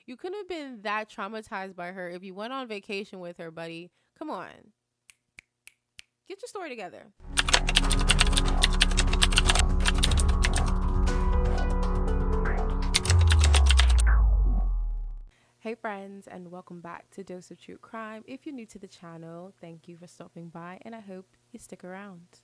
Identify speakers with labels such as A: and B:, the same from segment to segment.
A: You couldn't have been that traumatized by her if you went on vacation with her, buddy. Come on. Get your story together. Hey friends, and welcome back to Dose of True Crime. If you're new to the channel, thank you for stopping by, and I hope you stick around.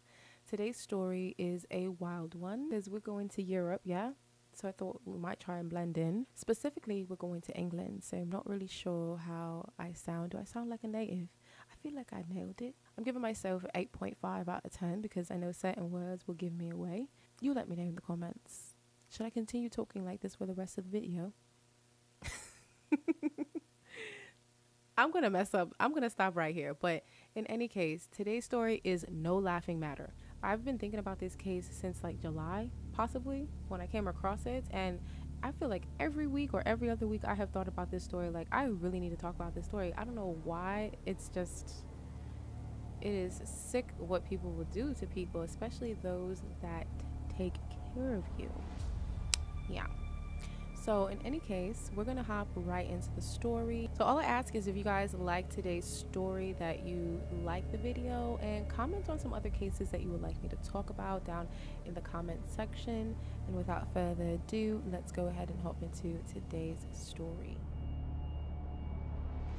A: Today's story is a wild one because we're going to Europe, yeah? So I thought we might try and blend in. Specifically, we're going to England, so I'm not really sure how I sound. Do I sound like a native? I feel like I nailed it. I'm giving myself 8.5 out of 10 because I know certain words will give me away. You let me know in the comments. Should I continue talking like this for the rest of the video? I'm going to mess up. I'm going to stop right here. But in any case, today's story is no laughing matter. I've been thinking about this case since like July, possibly, when I came across it. And I feel like every week or every other week I have thought about this story. Like, I really need to talk about this story. I don't know why. It's just, it is sick what people will do to people, especially those that take care of you. Yeah. So in any case, we're going to hop right into the story. So all I ask is if you guys like today's story, that you like the video and comment on some other cases that you would like me to talk about down in the comment section. And without further ado, let's go ahead and hop into today's story.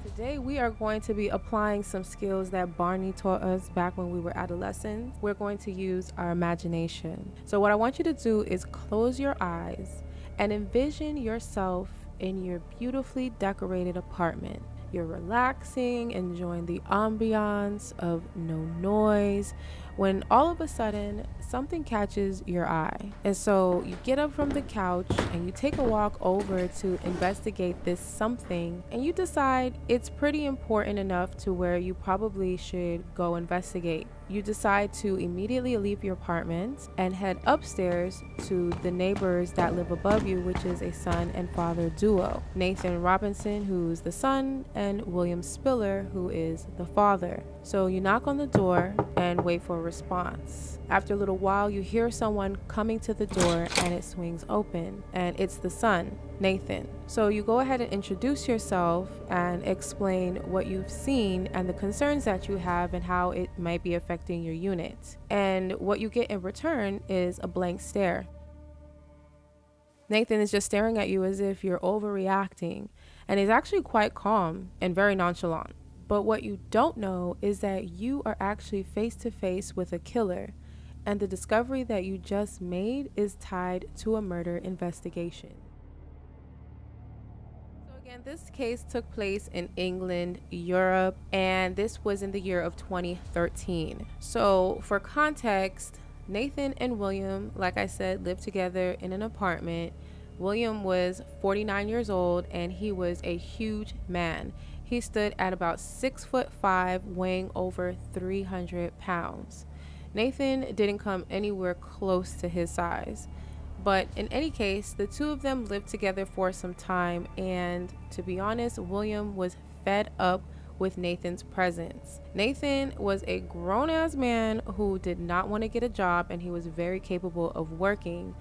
A: Today we are going to be applying some skills that Barney taught us back when we were adolescents. We're going to use our imagination. So what I want you to do is close your eyes and envision yourself in your beautifully decorated apartment. You're relaxing, enjoying the ambiance of no noise, when all of a sudden something catches your eye. And so you get up from the couch and you take a walk over to investigate this something, and you decide it's pretty important enough to where you probably should go investigate. You decide to immediately leave your apartment and head upstairs to the neighbors that live above you, which is a son and father duo. Nathan Robinson, who's the son, and William Spiller, who is the father. So you knock on the door and wait for a response. After a little while, you hear someone coming to the door and it swings open, and it's the son, Nathan. So you go ahead and introduce yourself and explain what you've seen and the concerns that you have and how it might be affecting your unit. And what you get in return is a blank stare. Nathan is just staring at you as if you're overreacting, and he's actually quite calm and very nonchalant. But what you don't know is that you are actually face to face with a killer, and the discovery that you just made is tied to a murder investigation. So again, this case took place in England, Europe, and this was in the year of 2013. So for context, Nathan and William, like I said, lived together in an apartment. William was 49 years old and he was a huge man. He stood at about 6'5", weighing over 300 pounds. Nathan didn't come anywhere close to his size. But in any case, the two of them lived together for some time, and to be honest, William was fed up with Nathan's presence. Nathan was a grown-ass man who did not want to get a job, and he was very capable of working.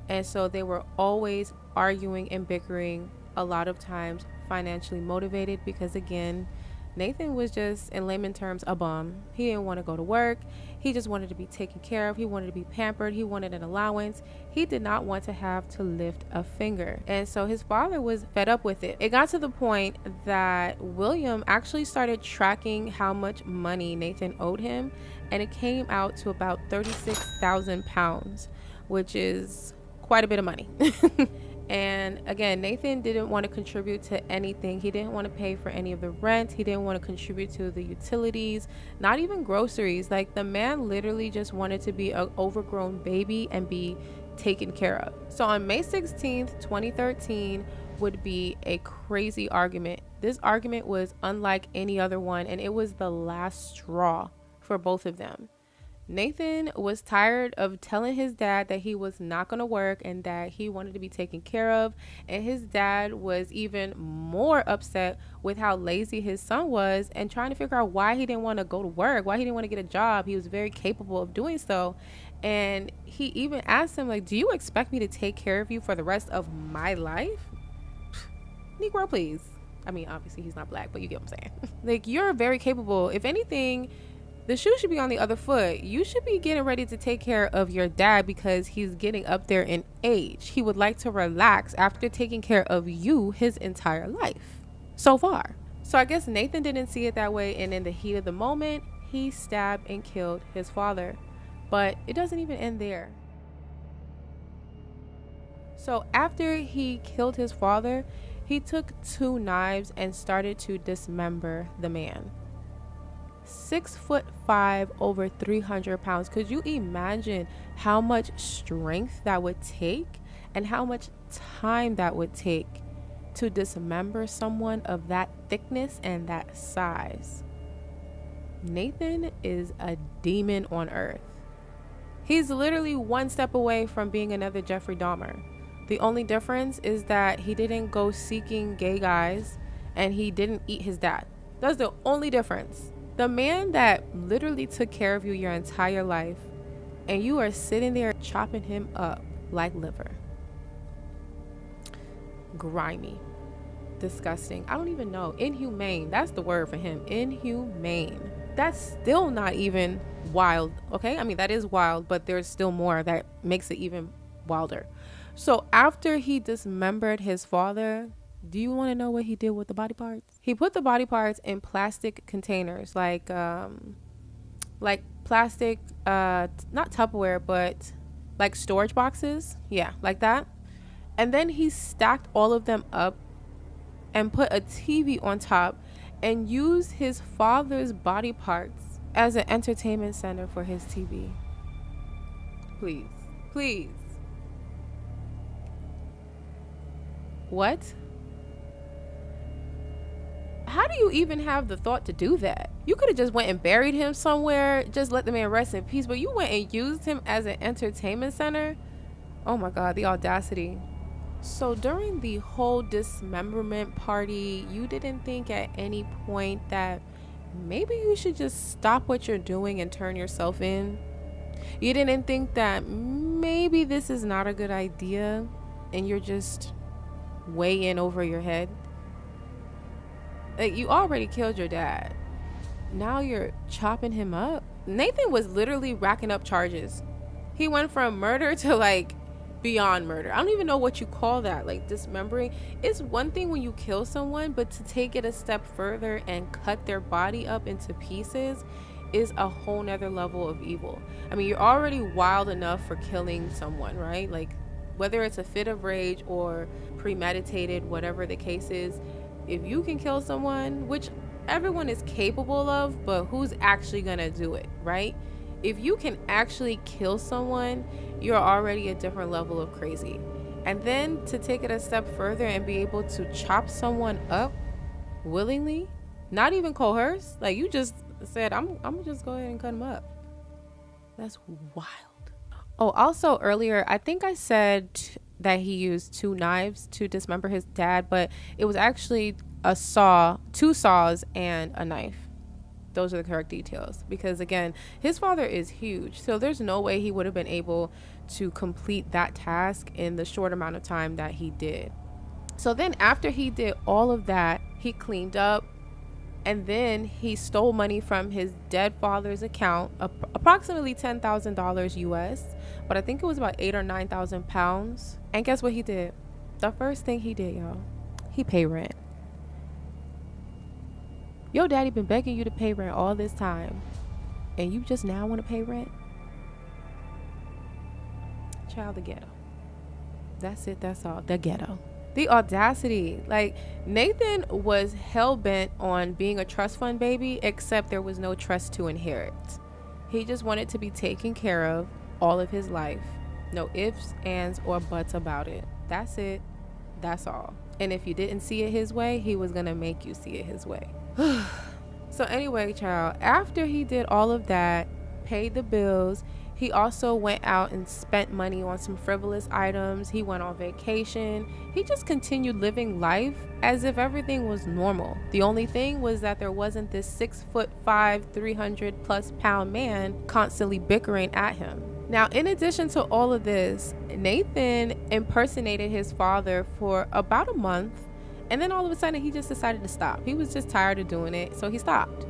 A: And so they were always arguing and bickering, a lot of times financially motivated, because again, Nathan was just, in layman terms, a bum. He didn't want to go to work. He just wanted to be taken care of. He wanted to be pampered. He wanted an allowance. He did not want to have to lift a finger. And so his father was fed up with it. It got to the point that William actually started tracking how much money Nathan owed him, and it came out to about 36,000 pounds, which is quite a bit of money. And again, Nathan didn't want to contribute to anything. He didn't want to pay for any of the rent. He didn't want to contribute to the utilities, not even groceries. Like, the man literally just wanted to be an overgrown baby and be taken care of. So on May 16th, 2013 would be a crazy argument. This argument was unlike any other one, and it was the last straw for both of them. Nathan was tired of telling his dad that he was not going to work and that he wanted to be taken care of. And his dad was even more upset with how lazy his son was and trying to figure out why he didn't want to go to work, why he didn't want to get a job. He was very capable of doing so. And he even asked him, like, do you expect me to take care of you for the rest of my life? Negro, please. I mean, obviously he's not black, but you get what I'm saying. Like, you're very capable. If anything, the shoe should be on the other foot. You should be getting ready to take care of your dad because he's getting up there in age. He would like to relax after taking care of you his entire life so far. So I guess Nathan didn't see it that way, and in the heat of the moment, he stabbed and killed his father. But it doesn't even end there. So after he killed his father, he took 2 knives and started to dismember the man. 6'5", over 300 pounds. Could you imagine how much strength that would take and how much time that would take to dismember someone of that thickness and that size? Nathan is a demon on earth. He's literally one step away from being another Jeffrey Dahmer. The only difference is that he didn't go seeking gay guys and he didn't eat his dad. That's the only difference. The man that literally took care of you your entire life, and you are sitting there chopping him up like liver. Grimy. Disgusting. I don't even know. Inhumane. That's the word for him. Inhumane. That's still not even wild. Okay? I mean, that is wild, but there's still more that makes it even wilder. So after he dismembered his father, do you want to know what he did with the body parts? He put the body parts in plastic containers, like plastic, not Tupperware, but like storage boxes. Yeah, like that. And then he stacked all of them up and put a TV on top and used his father's body parts as an entertainment center for his TV. Please, please. What? How do you even have the thought to do that? You could have just went and buried him somewhere, just let the man rest in peace, but you went and used him as an entertainment center? Oh my God, the audacity. So during the whole dismemberment party, you didn't think at any point that maybe you should just stop what you're doing and turn yourself in? You didn't think that maybe this is not a good idea and you're just way in over your head? Like, you already killed your dad. Now you're chopping him up. Nathan was literally racking up charges. He went from murder to like beyond murder. I don't even know what you call that. Like, dismembering. It's one thing when you kill someone, but to take it a step further and cut their body up into pieces is a whole nother level of evil. I mean, you're already wild enough for killing someone, right? Like, whether it's a fit of rage or premeditated, whatever the case is, if you can kill someone, which everyone is capable of, but who's actually gonna do it, right? If you can actually kill someone, you're already a different level of crazy. And then to take it a step further and be able to chop someone up willingly, not even coerce, like you just said, I'm gonna just go ahead and cut him up. That's wild. Oh, also earlier, I think I said that he used 2 knives to dismember his dad, but it was actually a saw, 2 saws, and a knife. Those are the correct details, because again, his father is huge, so there's no way he would have been able to complete that task in the short amount of time that he did. So then after he did all of that, he cleaned up, and then he stole money from his dead father's account, approximately $10,000 US, but I think it was about 8,000 or 9,000 pounds. And guess what he did? The first thing he did, y'all, he paid rent. Your daddy been begging you to pay rent all this time, and you just now want to pay rent? Child, the ghetto. That's it, that's all. The ghetto. The audacity. Like, Nathan was hell-bent on being a trust fund baby, except there was no trust to inherit. He just wanted to be taken care of all of his life. No ifs, ands, or buts about it. That's it. That's all. And if you didn't see it his way, he was gonna make you see it his way. So anyway, child, after he did all of that, paid the bills, he also went out and spent money on some frivolous items. He went on vacation. He just continued living life as if everything was normal. The only thing was that there wasn't this 6'5", 300+ pound man constantly bickering at him. Now, in addition to all of this, Nathan impersonated his father for about a month And then all of a sudden, he just decided to stop. He was just tired of doing it, so he stopped.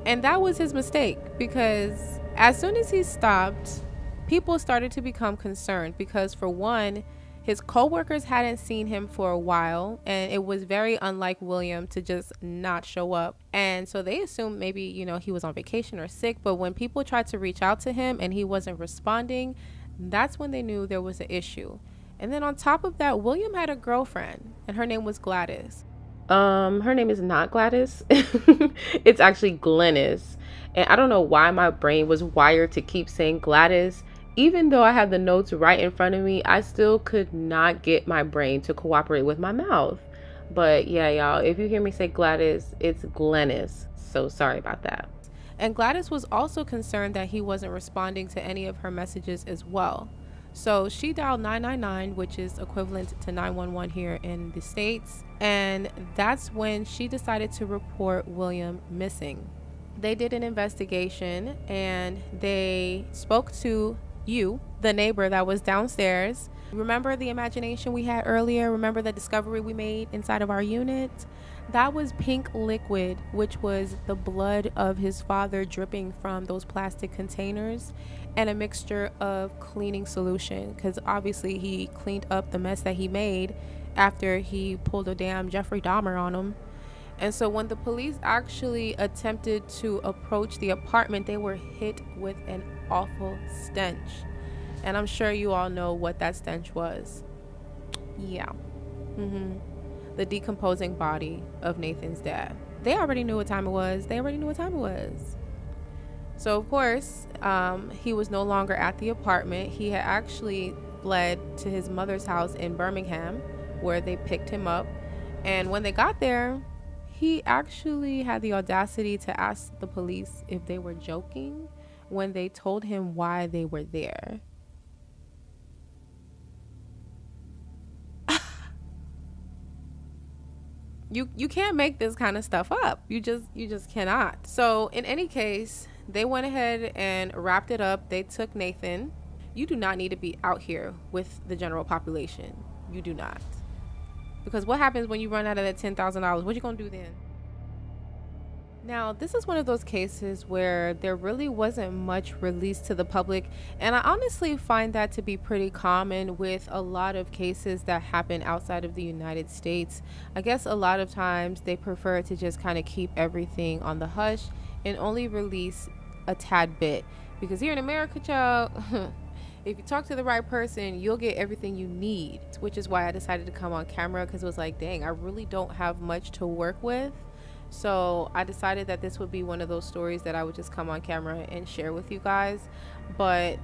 A: And that was his mistake, because as soon as he stopped, people started to become concerned because, for one, his coworkers hadn't seen him for a while, and it was very unlike William to just not show up. And so they assumed maybe, he was on vacation or sick. But when people tried to reach out to him and he wasn't responding, that's when they knew there was an issue. And then on top of that, William had a girlfriend, and her name was Gladys. Her name is not Gladys. It's actually Glennis. And I don't know why my brain was wired to keep saying Gladys. Even though I have the notes right in front of me, I still could not get my brain to cooperate with my mouth. But yeah, y'all, if you hear me say Gladys, it's Glennis. So sorry about that. And Gladys was also concerned that he wasn't responding to any of her messages as well. So she dialed 999, which is equivalent to 911 here in the States. And that's when she decided to report William missing. They did an investigation and they spoke to the neighbor that was downstairs. Remember the imagination we had earlier? Remember the discovery we made inside of our unit? That was pink liquid, which was the blood of his father dripping from those plastic containers, and a mixture of cleaning solution, because obviously he cleaned up the mess that he made after he pulled a damn Jeffrey Dahmer on him. And so when the police actually attempted to approach the apartment, they were hit with an awful stench. And I'm sure you all know what that stench was. Yeah. The decomposing body of Nathan's dad. They already knew what time it was. So, of course, he was no longer at the apartment. He had actually fled to his mother's house in Birmingham, where they picked him up. And when they got there, he actually had the audacity to ask the police if they were joking when they told him why they were there. You can't make this kind of stuff up. You just cannot. So in any case, they went ahead and wrapped it up. They took Nathan. You do not need to be out here with the general population. You do not. Because what happens when you run out of that $10,000? What you gonna do then? Now, this is one of those cases where there really wasn't much released to the public, and I honestly find that to be pretty common with a lot of cases that happen outside of the United States. I guess a lot of times they prefer to just kind of keep everything on the hush and only release a tad bit, because here in America, child, if you talk to the right person, you'll get everything you need, which is why I decided to come on camera, because it was like, dang, I really don't have much to work with. So I decided that this would be one of those stories that I would just come on camera and share with you guys. But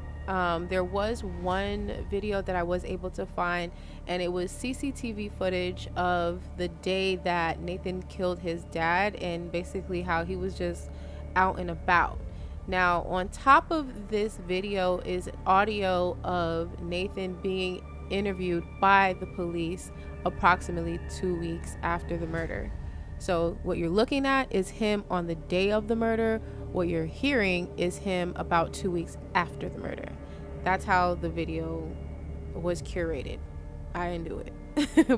A: there was one video that I was able to find, and it was CCTV footage of the day that Nathan killed his dad, and basically how he was just out and about. Now, on top of this video is audio of Nathan being interviewed by the police approximately 2 weeks after the murder. So what you're looking at is him on the day of the murder. What you're hearing is him about 2 weeks after the murder. That's how the video was curated. I didn't do it.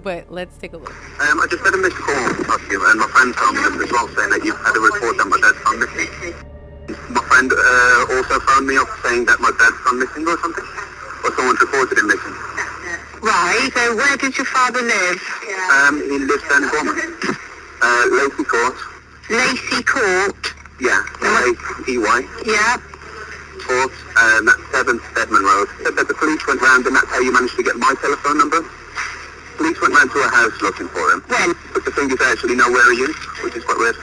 A: But let's take a look.
B: I just had a missed call off you, and my friend phoned me as well saying that you've had a report that my dad's gone missing. My friend also phoned me up saying that my dad's gone missing or something. Or someone's reported him missing.
C: Right, so where did your father live?
B: He lives down in Bournemouth. Lacey Court.
C: Lacey Court?
B: Yeah, L-A-C-Y.
C: Yeah.
B: Court, that's 7 Stedman Road. Said that the police went round, and that's how you managed to get my telephone number. Police went round to a house looking for him.
C: When?
B: But the thing is, I actually know where he is, which is quite weird.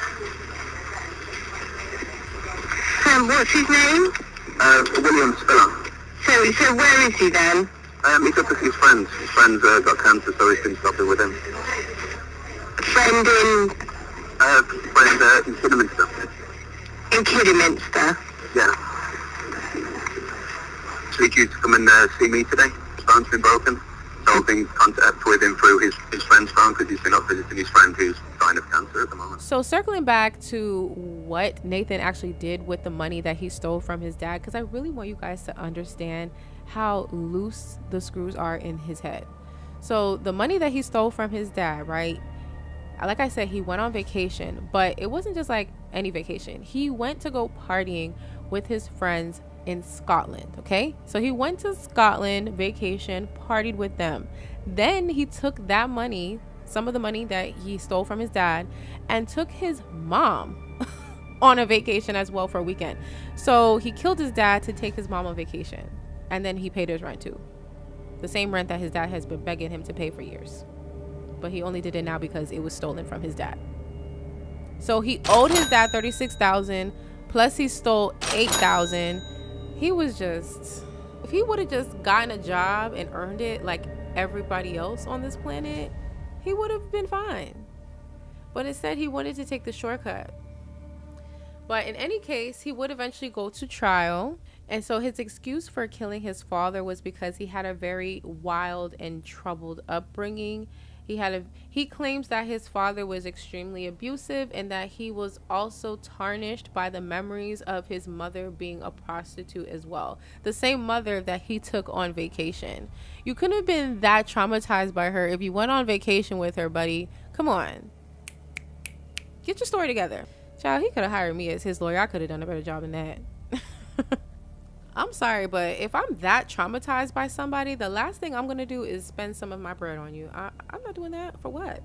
C: So what's his name?
B: William Spiller.
C: So where is he then?
B: He's up with his friends. His friend's got cancer, so he's been stopping with him.
C: Friend in?
B: Friend in Kidderminster.
C: In Kidderminster?
B: Yeah. Actually due to come and see me today. His phone's been broken. So I've been in contact with him through his friend's phone, because he's been up visiting his friend who's dying of cancer at the moment.
A: So circling back to what Nathan actually did with the money that he stole from his dad, because I really want you guys to understand how loose the screws are in his head. So the money that he stole from his dad, right? Like I said, he went on vacation, but it wasn't just like any vacation. He went to go partying with his friends in Scotland, okay? So he went to Scotland, vacation, partied with them. Then he took that money, some of the money that he stole from his dad, and took his mom on a vacation as well for a weekend. So he killed his dad to take his mom on vacation, and then he paid his rent too. The same rent that his dad has been begging him to pay for years. But he only did it now because it was stolen from his dad. So he owed his dad $36,000, plus he stole $8,000. He was just, if he would have just gotten a job and earned it like everybody else on this planet, he would have been fine. But instead, he wanted to take the shortcut. But in any case, he would eventually go to trial. And so his excuse for killing his father was because he had a very wild and troubled upbringing. He claims that his father was extremely abusive and that he was also tarnished by the memories of his mother being a prostitute as well. The same mother that he took on vacation. You couldn't have been that traumatized by her if you went on vacation with her, buddy. Come on. Get your story together. Child, he could have hired me as his lawyer. I could have done a better job than that. I'm sorry, but if I'm that traumatized by somebody, the last thing I'm going to do is spend some of my bread on you. I'm not doing that. For what?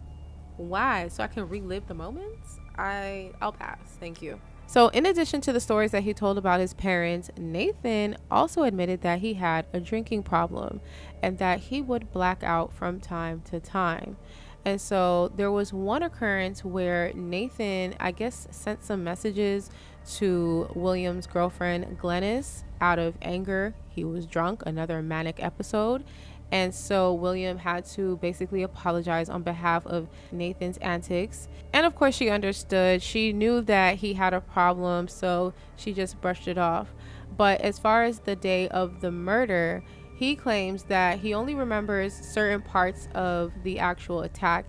A: Why? So I can relive the moments? I'll pass. Thank you. So in addition to the stories that he told about his parents, Nathan also admitted that he had a drinking problem and that he would black out from time to time. And so there was one occurrence where Nathan, I guess, sent some messages to William's girlfriend, Glennis, out of anger. He was drunk, another manic episode. And so William had to basically apologize on behalf of Nathan's antics. And of course, she understood. She knew that he had a problem, so she just brushed it off. But as far as the day of the murder, he claims that he only remembers certain parts of the actual attack.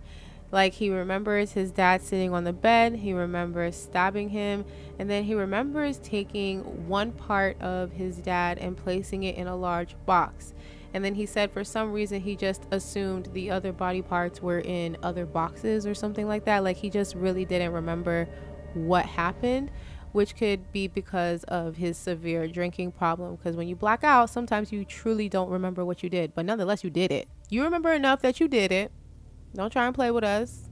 A: Like, he remembers his dad sitting on the bed, he remembers stabbing him, and then he remembers taking one part of his dad and placing it in a large box. And then he said for some reason he just assumed the other body parts were in other boxes or something like that. Like, he just really didn't remember what happened, which could be because of his severe drinking problem. Because when you black out, sometimes you truly don't remember what you did, but nonetheless, you did it. You remember enough that you did it. Don't try and play with us.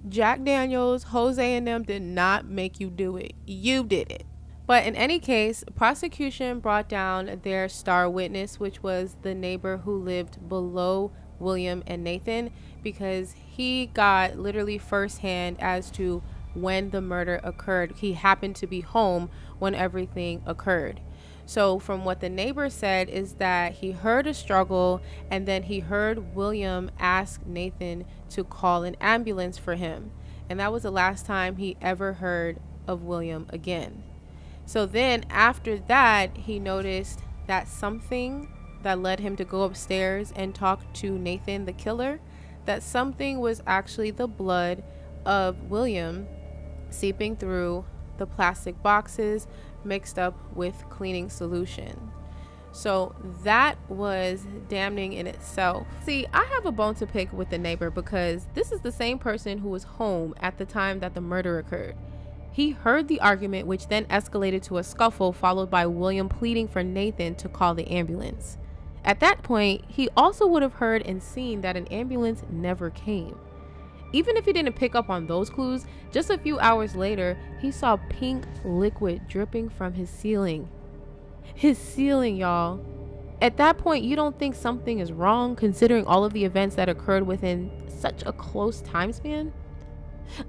A: Jack Daniels, Jose, and them did not make you do it. You did it. But in any case, prosecution brought down their star witness, which was the neighbor who lived below William and Nathan, because he got literally firsthand as to when the murder occurred. He happened to be home when everything occurred. So from what the neighbor said is that he heard a struggle, and then he heard William ask Nathan to call an ambulance for him. And that was the last time he ever heard of William again. So then after that, he noticed that something that led him to go upstairs and talk to Nathan, the killer, that something was actually the blood of William seeping through the plastic boxes mixed up with cleaning solution. So that was damning in itself. See, I have a bone to pick with the neighbor because this is the same person who was home at the time that the murder occurred. He heard the argument, which then escalated to a scuffle, followed by William pleading for Nathan to call the ambulance. At that point, he also would have heard and seen that an ambulance never came. Even if he didn't pick up on those clues, just a few hours later, he saw pink liquid dripping from his ceiling. His ceiling, y'all. At that point, you don't think something is wrong considering all of the events that occurred within such a close time span?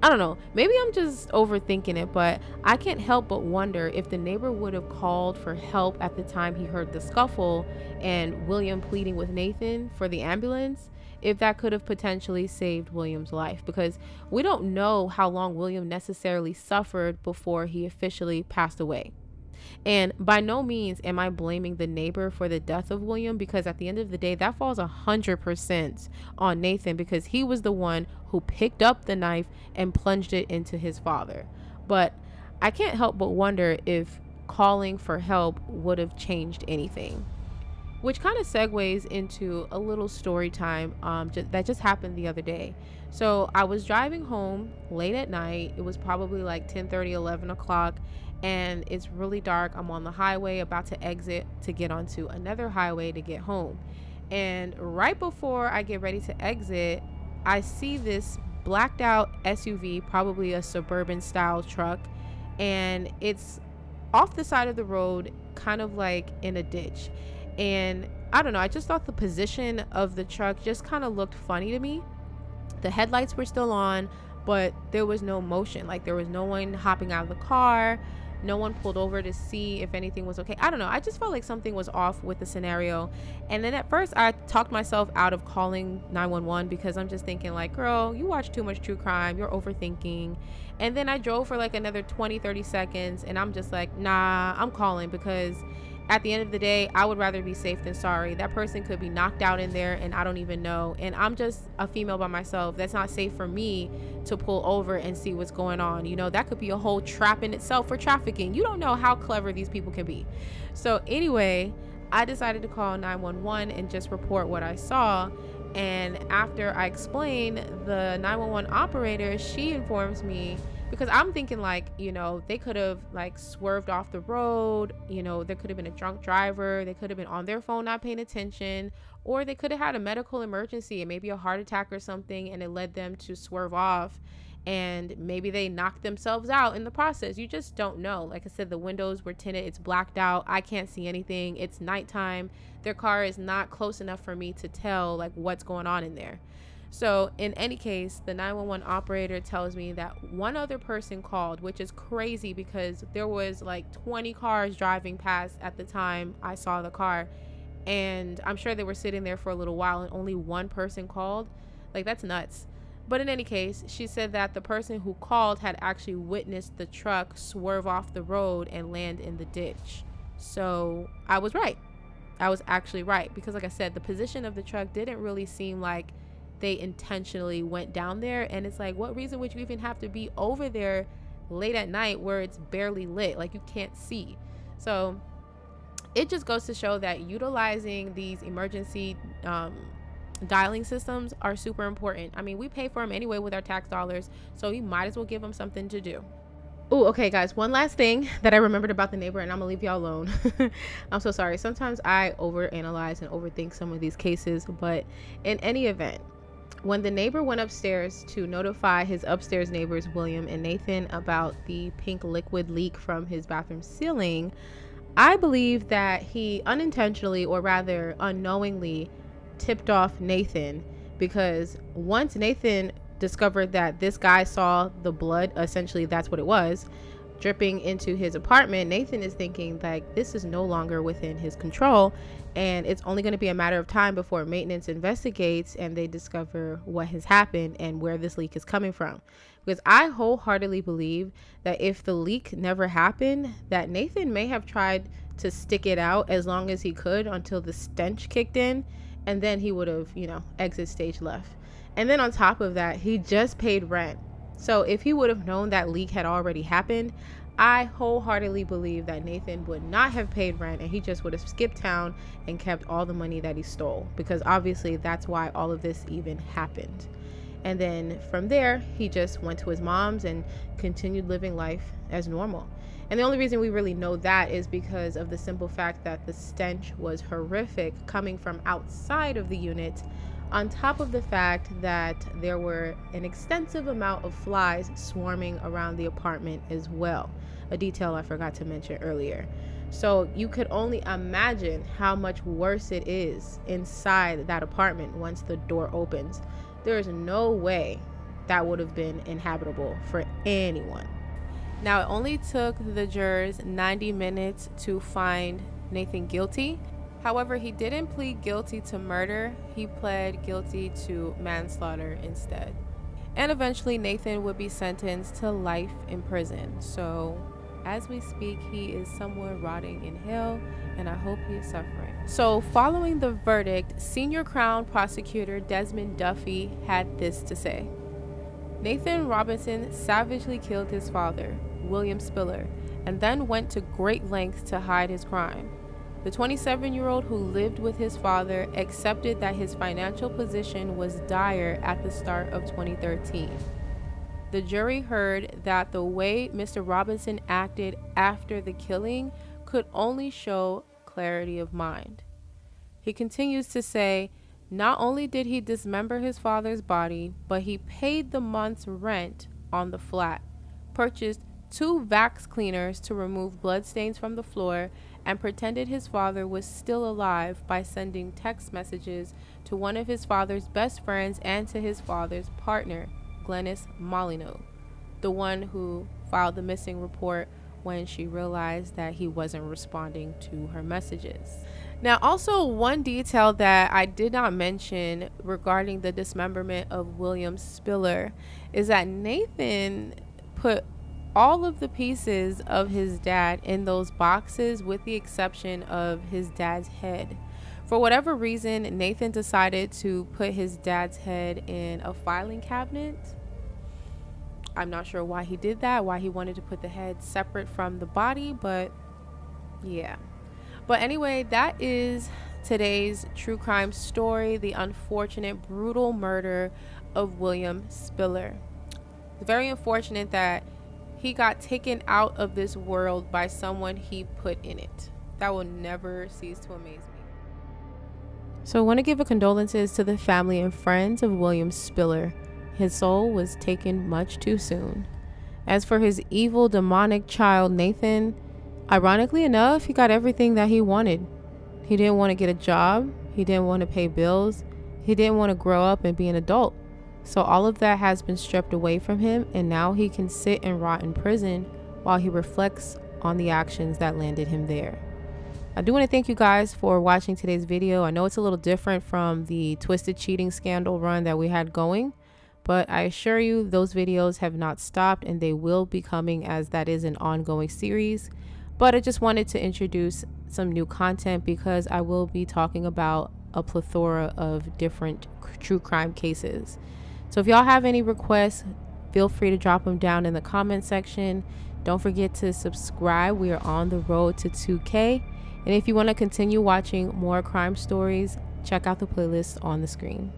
A: I don't know, maybe I'm just overthinking it, but I can't help but wonder if the neighbor would have called for help at the time he heard the scuffle and William pleading with Nathan for the ambulance, if that could have potentially saved William's life, because we don't know how long William necessarily suffered before he officially passed away. And by no means am I blaming the neighbor for the death of William, because at the end of the day, that falls 100% on Nathan, because he was the one who picked up the knife and plunged it into his father. But I can't help but wonder if calling for help would have changed anything. which kind of segues into a little story time that just happened the other day. So I was driving home late at night. It was probably like 10:30, 11 o'clock, and it's really dark. I'm on the highway about to exit to get onto another highway to get home. And right before I get ready to exit, I see this blacked out SUV, probably a suburban style truck, and it's off the side of the road, kind of like in a ditch. And I don't know, I just thought the position of the truck just kind of looked funny to me. The headlights were still on, but there was no motion. Like, there was no one hopping out of the car. No one pulled over to see if anything was okay. I don't know. I just felt like something was off with the scenario. And then at first I talked myself out of calling 911 because I'm just thinking like, girl, you watch too much true crime. You're overthinking. And then I drove for like another 20, 30 seconds and I'm just like, nah, I'm calling because at the end of the day, I would rather be safe than sorry. That person could be knocked out in there and I don't even know. And I'm just a female by myself. That's not safe for me to pull over and see what's going on. You know, that could be a whole trap in itself for trafficking. You don't know how clever these people can be. So anyway, I decided to call 911 and just report what I saw. And after I explained, the 911 operator, she informs me, because I'm thinking like, you know, they could have like swerved off the road. You know, there could have been a drunk driver. They could have been on their phone not paying attention, or they could have had a medical emergency and maybe a heart attack or something, and it led them to swerve off, and maybe they knocked themselves out in the process. You just don't know. Like I said, the windows were tinted. It's blacked out. I can't see anything. It's nighttime. Their car is not close enough for me to tell like what's going on in there. So in any case, the 911 operator tells me that one other person called, which is crazy because there was like 20 cars driving past at the time I saw the car. And I'm sure they were sitting there for a little while and only one person called. Like, that's nuts. But in any case, she said that the person who called had actually witnessed the truck swerve off the road and land in the ditch. So I was right. I was actually right because, like I said, the position of the truck didn't really seem like they intentionally went down there. And it's like, what reason would you even have to be over there late at night where it's barely lit, like you can't see? So it just goes to show that utilizing these emergency dialing systems are super important. I mean, we pay for them anyway with our tax dollars, so you might as well give them something to do. Oh, okay, guys, one last thing that I remembered about the neighbor, and I'm gonna leave y'all alone. I'm so sorry. Sometimes I overanalyze and overthink some of these cases, but in any event, when the neighbor went upstairs to notify his upstairs neighbors, William and Nathan, about the pink liquid leak from his bathroom ceiling, I believe that he unintentionally, or rather unknowingly, tipped off Nathan, because once Nathan discovered that this guy saw the blood, essentially that's what it was, dripping into his apartment, Nathan is thinking like this is no longer within his control and it's only going to be a matter of time before maintenance investigates and they discover what has happened and where this leak is coming from. Because I wholeheartedly believe that if the leak never happened, that Nathan may have tried to stick it out as long as he could until the stench kicked in, and then he would have, exit stage left. And then on top of that, he just paid rent. So if he would have known that leak had already happened, I wholeheartedly believe that Nathan would not have paid rent and he just would have skipped town and kept all the money that he stole, because obviously that's why all of this even happened. And then from there, he just went to his mom's and continued living life as normal. And the only reason we really know that is because of the simple fact that the stench was horrific coming from outside of the unit, on top of the fact that there were an extensive amount of flies swarming around the apartment as well, a detail I forgot to mention earlier. So you could only imagine how much worse it is inside that apartment once the door opens. There is no way that would have been inhabitable for anyone. Now, it only took the jurors 90 minutes to find Nathan guilty. However, he didn't plead guilty to murder. He pled guilty to manslaughter instead. And eventually, Nathan would be sentenced to life in prison. So, as we speak, he is somewhere rotting in hell, and I hope he is suffering. So, following the verdict, Senior Crown Prosecutor Desmond Duffy had this to say. Nathan Robinson savagely killed his father, William Spiller, and then went to great lengths to hide his crime. The 27-year-old who lived with his father accepted that his financial position was dire at the start of 2013. The jury heard that the way Mr. Robinson acted after the killing could only show clarity of mind. He continues to say, not only did he dismember his father's body, but he paid the month's rent on the flat, purchased 2 Vax cleaners to remove bloodstains from the floor, and pretended his father was still alive by sending text messages to one of his father's best friends and to his father's partner, Glennis Molyneux, the one who filed the missing report when she realized that he wasn't responding to her messages. Now, also one detail that I did not mention regarding the dismemberment of William Spiller is that Nathan put all of the pieces of his dad in those boxes with the exception of his dad's head. For whatever reason, Nathan decided to put his dad's head in a filing cabinet. I'm not sure why he did that, why he wanted to put the head separate from the body, but yeah. But anyway, that is today's true crime story, the unfortunate, brutal murder of William Spiller. It's very unfortunate that he got taken out of this world by someone he put in it. That will never cease to amaze me. So I want to give a condolences to the family and friends of William Spiller. His soul was taken much too soon. As for his evil, demonic child, Nathan, ironically enough, he got everything that he wanted. He didn't want to get a job. He didn't want to pay bills. He didn't want to grow up and be an adult. So all of that has been stripped away from him, and now he can sit and rot in prison while he reflects on the actions that landed him there. I do want to thank you guys for watching today's video. I know it's a little different from the twisted cheating scandal run that we had going, but I assure you those videos have not stopped and they will be coming, as that is an ongoing series. But I just wanted to introduce some new content because I will be talking about a plethora of different true crime cases. So if y'all have any requests, feel free to drop them down in the comment section. Don't forget to subscribe. We are on the road to 2K. And if you want to continue watching more crime stories, check out the playlist on the screen.